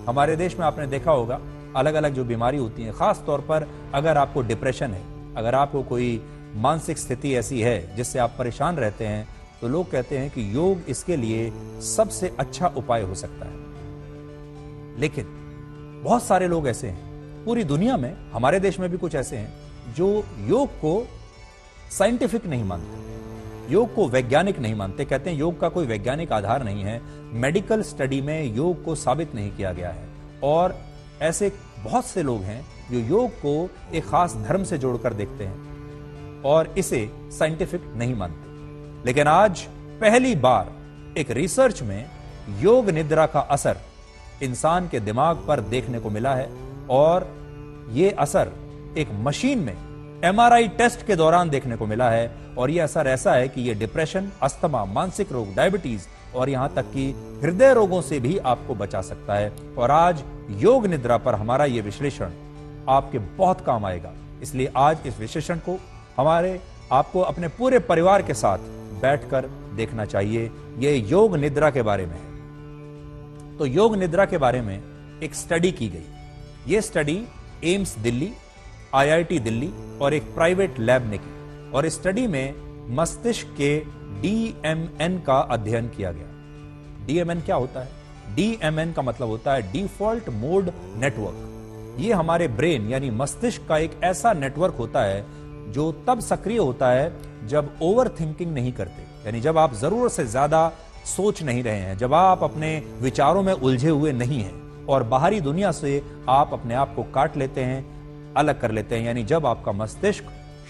हमारे देश में आपने देखा होगा अलग अलग जो बीमारी होती है, खास तौर पर अगर आपको डिप्रेशन है, अगर आपको कोई मानसिक स्थिति ऐसी है जिससे आप परेशान रहते हैं, तो लोग कहते हैं कि योग इसके लिए सबसे अच्छा उपाय हो सकता है। लेकिन बहुत सारे लोग ऐसे हैं पूरी दुनिया में, हमारे देश में भी कुछ ऐसे हैं जो योग को साइंटिफिक नहीं मानते, योग को वैज्ञानिक नहीं मानते। कहते हैं योग का कोई वैज्ञानिक आधार नहीं है, मेडिकल स्टडी में योग को साबित नहीं किया गया है। और ऐसे बहुत से लोग हैं जो योग को एक खास धर्म से जोड़कर देखते हैं और इसे साइंटिफिक नहीं मानते। लेकिन आज पहली बार एक रिसर्च में योग निद्रा का असर इंसान के दिमाग पर देखने को मिला है, और यह असर एक मशीन में एमआरआई टेस्ट के दौरान देखने को मिला है। और यह असर ऐसा है कि यह डिप्रेशन, अस्थमा, मानसिक रोग, डायबिटीज और यहां तक कि हृदय रोगों से भी आपको बचा सकता है। और आज योग निद्रा पर हमारा यह विश्लेषण आपके बहुत काम आएगा, इसलिए आज इस विश्लेषण को आपको अपने पूरे परिवार के साथ बैठकर देखना चाहिए। यह योग निद्रा के बारे में है। तो योग निद्रा के बारे में एक स्टडी की गई। यह study AIIMS Delhi, IIT Delhi और एक प्राइवेट लैब ने की, और इस स्टडी में मस्तिष्क के डीएमएन का अध्ययन किया गया। डीएमएन क्या होता है? डीएमएन का मतलब होता है डिफॉल्ट मोड नेटवर्क। यह हमारे ब्रेन यानी मस्तिष्क का एक ऐसा नेटवर्क होता है जो तब सक्रिय होता है जब ओवर थिंकिंग नहीं करते, यानी जब आप जरूरत से ज्यादा सोच नहीं रहे हैं, जब आप अपने विचारों में उलझे हुए नहीं हैं और बाहरी दुनिया से आप अपने आप को काट लेते हैं, अलग कर लेते हैं, यानी जब आपका मस्तिष्क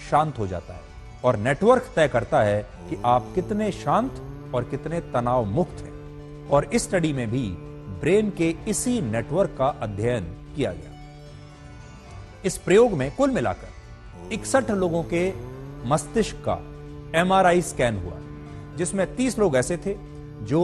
शांत हो जाता है। और नेटवर्क तय करता है कि आप कितने शांत और कितने तनाव मुक्त हैं। और इस स्टडी में भी ब्रेन के इसी नेटवर्क का अध्ययन किया गया। इस प्रयोग में कुल मिलाकर 61 लोगों के मस्तिष्क का एमआरआई स्कैन हुआ, जिसमें 30 लोग ऐसे थे जो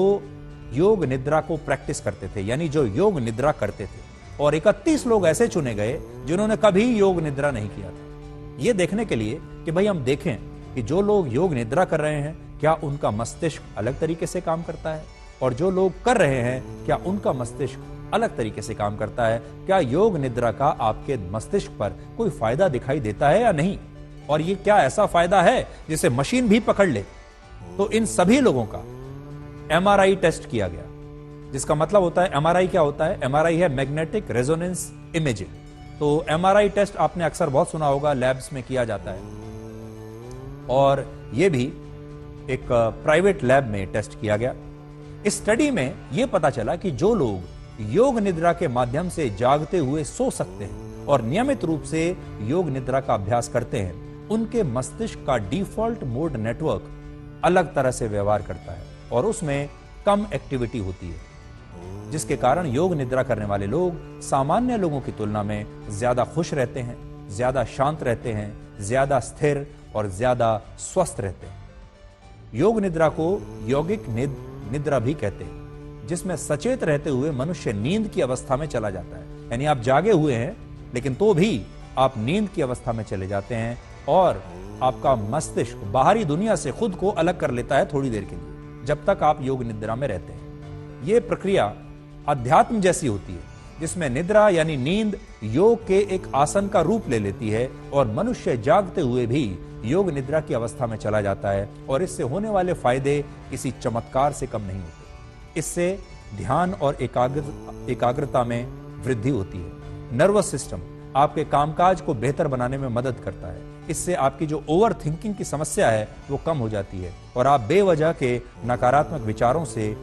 योग निद्रा को प्रैक्टिस करते थे, यानी जो योग निद्रा करते थे, और 31 लोग ऐसे चुने गए जिन्होंने कभी योग निद्रा नहीं किया था। यह देखने के लिए कि भाई हम देखें कि जो लोग योग निद्रा कर रहे हैं क्या उनका मस्तिष्क अलग तरीके से काम करता है, और जो लोग कर रहे हैं क्या उनका मस्तिष्क अलग तरीके से काम करता है, क्या योग निद्रा का आपके मस्तिष्क पर कोई फायदा दिखाई देता है या नहीं, और ये क्या ऐसा फायदा है जिसे मशीन भी पकड़ ले। तो इन सभी लोगों का एमआरआई टेस्ट किया गया, जिसका मतलब होता है, एमआरआई क्या होता है? एमआरआई है मैग्नेटिक रेजोनेंस इमेजिंग। तो एमआरआई टेस्ट आपने अक्सर बहुत सुना होगा, लैब्स में किया जाता है, और यह भी एक प्राइवेट लैब में टेस्ट किया गया। इस स्टडी में यह पता चला कि जो लोग योग निद्रा के माध्यम से जागते हुए सो सकते हैं और नियमित रूप से योग निद्रा का अभ्यास करते हैं, उनके मस्तिष्क का डिफॉल्ट मोड नेटवर्क अलग तरह से व्यवहार करता है और उसमें कम एक्टिविटी होती है, जिसके कारण योग निद्रा करने वाले लोग सामान्य लोगों की तुलना में ज्यादा खुश रहते हैं, ज्यादा शांत रहते हैं, ज्यादा स्थिर और ज्यादा स्वस्थ रहते हैं। योग निद्रा को यौगिक निद्रा भी कहते हैं, जिसमें सचेत रहते हुए मनुष्य नींद की अवस्था में चला जाता है, यानी आप जागे हुए हैं लेकिन तो भी आप नींद की अवस्था में चले जाते हैं और आपका मस्तिष्क बाहरी दुनिया से खुद को अलग कर लेता है थोड़ी देर के लिए, जब तक आप योग निद्रा में रहते हैं। यह प्रक्रिया अध्यात्म जैसी होती है, जिसमें निद्रा यानी नींद योग के एक आसन का रूप ले लेती है और मनुष्य जागते हुए भी योग निद्रा की अवस्था में चला जाता है, और इससे होने वाले फायदे किसी चमत्कार से कम नहीं होते। इससे ध्यान और एकाग्रता में वृद्धि होती है। नर्वस सिस्टम आपके कामकाज को बेहतर बनाने में मदद करता है। इससे आपकी जो ओवर थिंकिंग की समस्या है वो कम हो जाती है और आप बेवजह के नकारात्मक विचारों से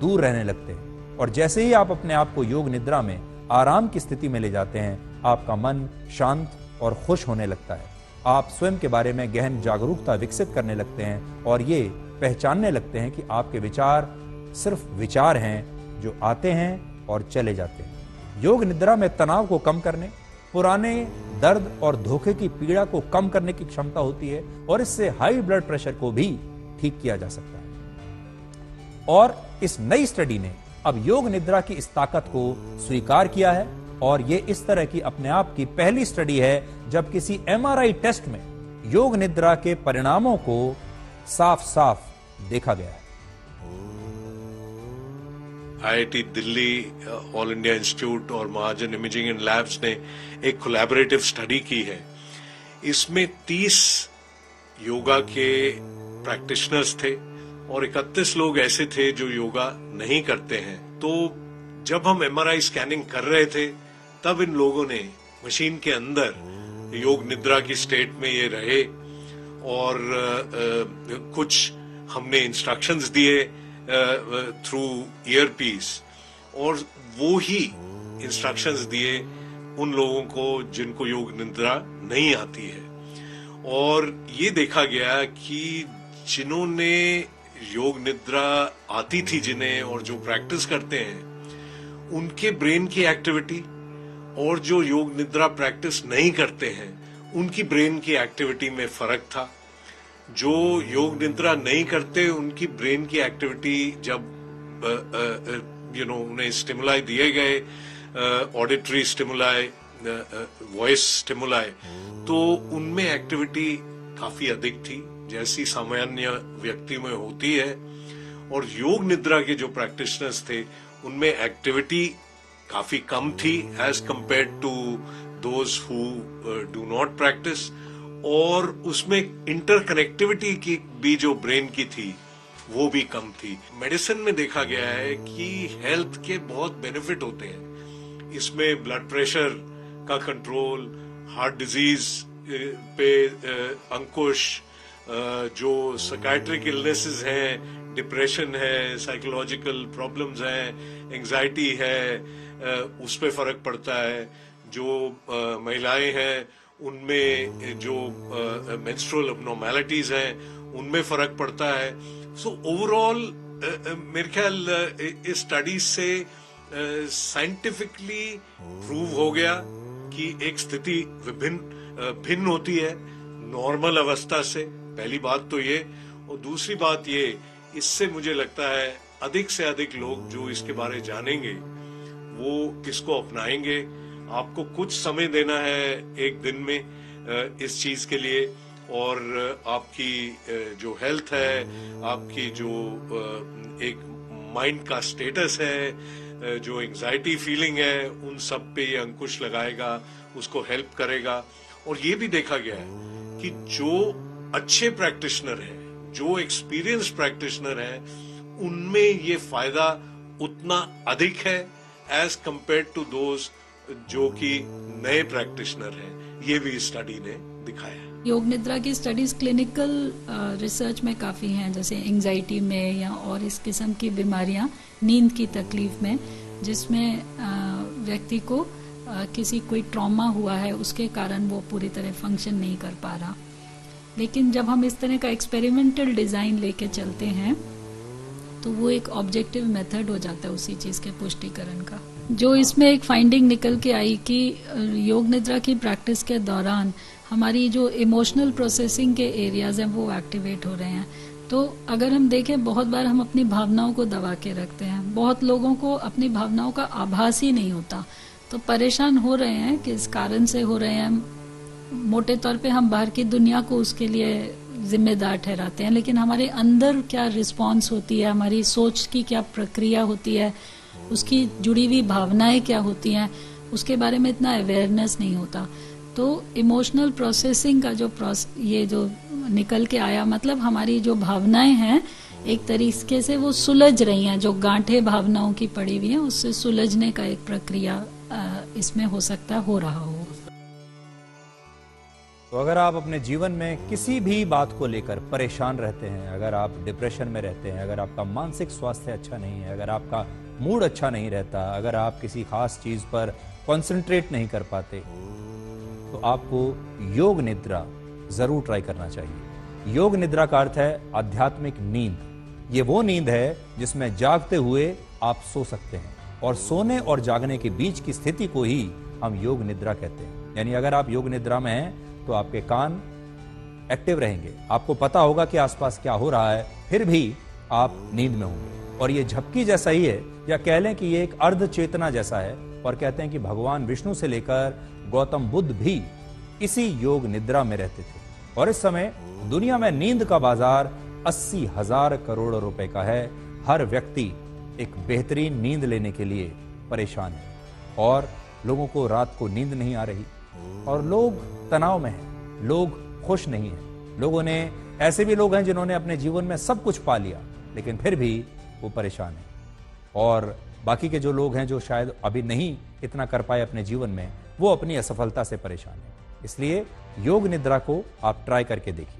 दूर रहने लगते हैं। और जैसे ही आप अपने आप को योग निद्रा में आराम की स्थिति में ले जाते हैं, आपका मन शांत और खुश होने लगता है। आप स्वयं के बारे में गहन जागरूकता विकसित करने लगते हैं और ये पहचानने लगते हैं कि आपके विचार सिर्फ विचार हैं जो आते हैं और चले जाते हैं। योग निद्रा में तनाव को कम करने, पुराने दर्द और धोखे की पीड़ा को कम करने की क्षमता होती है और इससे हाई ब्लड प्रेशर को भी ठीक किया जा सकता है। और इस नई स्टडी ने अब योग निद्रा की इस ताकत को स्वीकार किया है और यह इस तरह की अपने आप की पहली स्टडी है जब किसी एमआरआई टेस्ट में योग निद्रा के परिणामों को साफ साफ देखा गया है। IIT Delhi, all India institute और महाजन इमेजिंग एंड लैब्स ने एक कोलैबोरेटिव स्टडी की है। इसमें 30 योगा के प्रैक्टिशनर्स थे और 31 लोग ऐसे थे जो योगा नहीं करते हैं। तो जब हम MRI स्कैनिंग कर रहे थे तब इन लोगों ने मशीन के अंदर योग निद्रा की स्टेट में ये रहे और कुछ हमने इंस्ट्रक्शंस दिए थ्रू ईयरपीस और वो ही इंस्ट्रक्शंस दिए उन लोगों को जिनको योग निद्रा नहीं आती है। और ये देखा गया कि जिन्होंने योग निद्रा आती थी जिन्हें और जो प्रैक्टिस करते हैं उनके ब्रेन की एक्टिविटी और जो योग निद्रा प्रैक्टिस नहीं करते हैं उनकी ब्रेन की एक्टिविटी में फर्क था। जो योग निद्रा नहीं करते उनकी ब्रेन की एक्टिविटी जब उन्हें स्टिमुलाई दिए गए, ऑडिटरी स्टिमुलाई, वॉइस स्टिमुलाई, तो उनमें एक्टिविटी काफी अधिक थी जैसी सामान्य व्यक्ति में होती है। और योग निद्रा के जो प्रैक्टिशनर्स थे उनमें एक्टिविटी काफी कम थी as compared to those who do not practice. और उसमें इंटरकनेक्टिविटी की भी जो ब्रेन की थी वो भी कम थी। मेडिसिन में देखा गया है कि हेल्थ के बहुत बेनिफिट होते हैं। इसमें ब्लड प्रेशर का कंट्रोल, हार्ट डिजीज पे अंकुश, जो साइकियाट्रिक इलनेसेस हैं, डिप्रेशन है, साइकोलॉजिकल प्रॉब्लम्स हैं, एंजाइटी है, उस पे फर्क पड़ता है। जो महिलाएं हैं उनमें जो मेंस्ट्रुअल अबनॉर्मैलिटीज हैं उनमें फर्क पड़ता है। सो ओवरऑल मेरे ख्याल इस स्टडी से साइंटिफिकली प्रूव हो गया कि एक स्थिति भिन्न होती है नॉर्मल अवस्था से। पहली बात तो ये, और दूसरी बात ये, इससे मुझे लगता है अधिक से अधिक लोग जो इसके बारे जानेंगे वो इसको अपनाएंगे। आपको कुछ समय देना है एक दिन में इस चीज के लिए, और आपकी जो हेल्थ है, आपकी जो एक माइंड का स्टेटस है, जो एंजाइटी फीलिंग है, उन सब पे ये अंकुश लगाएगा, उसको हेल्प करेगा। और ये भी देखा गया है कि जो अच्छे प्रैक्टिशनर हैं, जो एक्सपीरियंस प्रैक्टिशनर हैं, उनमें ये फायदा उतना अधिक है एज कंपेयर्ड टू दोज जो कि नए प्रैक्टिशनर हैं। ये भी स्टडी ने दिखाया है। योग निद्रा की स्टडीज क्लिनिकल रिसर्च में काफी हैं, जैसे एंजाइटी में या और इस किस्म की बीमारियां, नींद की तकलीफ में, जिसमें व्यक्ति को किसी कोई ट्रॉमा हुआ है उसके कारण वो पूरी तरह फंक्शन नहीं कर पा रहा। लेकिन जब हम इस तरह का एक्सपेरिमेंटल डिजाइन लेके चलते हैं तो वो एक ऑब्जेक्टिव मेथड हो जाता है उसी चीज के पुष्टिकरण का। जो इसमें एक फाइंडिंग निकल के आई कि योग निद्रा की प्रैक्टिस के दौरान हमारी जो इमोशनल प्रोसेसिंग के एरियाज हैं वो एक्टिवेट हो रहे हैं। तो अगर हम देखें, बहुत बार हम अपनी भावनाओं को दबा के रखते हैं, बहुत लोगों को अपनी भावनाओं का आभास ही नहीं होता, तो परेशान हो रहे हैं कि इस कारण से हो रहे हैं। मोटे तौर पे हम बाहर की दुनिया को उसके लिए जिम्मेदार ठहराते हैं, लेकिन हमारे अंदर क्या रिस्पॉन्स होती है, हमारी सोच की क्या प्रक्रिया होती है, उसकी जुड़ी हुई भावनाएं क्या होती हैं, उसके बारे में इतना अवेयरनेस नहीं होता। तो इमोशनल प्रोसेसिंग का ये जो निकल के आया, मतलब हमारी जो भावनाएं हैं एक तरीके से वो सुलझ रही हैं, जो गांठें भावनाओं की पड़ी हुई हैं उससे सुलझने का एक प्रक्रिया इसमें हो सकता हो रहा हो। तो अगर आप अपने जीवन में किसी भी बात को लेकर परेशान रहते हैं, अगर आप डिप्रेशन में रहते हैं, अगर आपका मानसिक स्वास्थ्य अच्छा नहीं है, अगर आपका मूड अच्छा नहीं रहता, अगर आप किसी खास चीज पर कंसंट्रेट नहीं कर पाते, तो आपको योग निद्रा जरूर ट्राई करना चाहिए। योग निद्रा का अर्थ है आध्यात्मिक नींद। ये वो नींद है जिसमें जागते हुए आप सो सकते हैं, और सोने और जागने के बीच की स्थिति को ही हम योग निद्रा कहते हैं। यानी अगर आप योग निद्रा में हैं तो आपके कान एक्टिव रहेंगे, आपको पता होगा कि आसपास क्या हो रहा है, फिर भी आप नींद में होंगे। और ये झपकी जैसा ही है, या कह लें कि ये एक अर्ध चेतना जैसा है। और कहते हैं कि भगवान विष्णु से लेकर गौतम बुद्ध भी इसी योग निद्रा में रहते थे। और इस समय दुनिया में नींद का बाजार 80,000 करोड़ रुपए का है। हर व्यक्ति एक बेहतरीन नींद लेने के लिए परेशान हैं और लोगों को रात को नींद नहीं आ रही और लोग तनाव में हैं, लोग खुश नहीं हैं। लोगों ने ऐसे भी लोग हैं जिन्होंने अपने जीवन में सब कुछ पा लिया लेकिन फिर भी वो परेशान हैं। और बाकी के जो लोग हैं जो शायद अभी नहीं इतना कर पाए अपने जीवन में, वो अपनी असफलता से परेशान हैं। इसलिए योग निद्रा को आप ट्राई करके देखिए।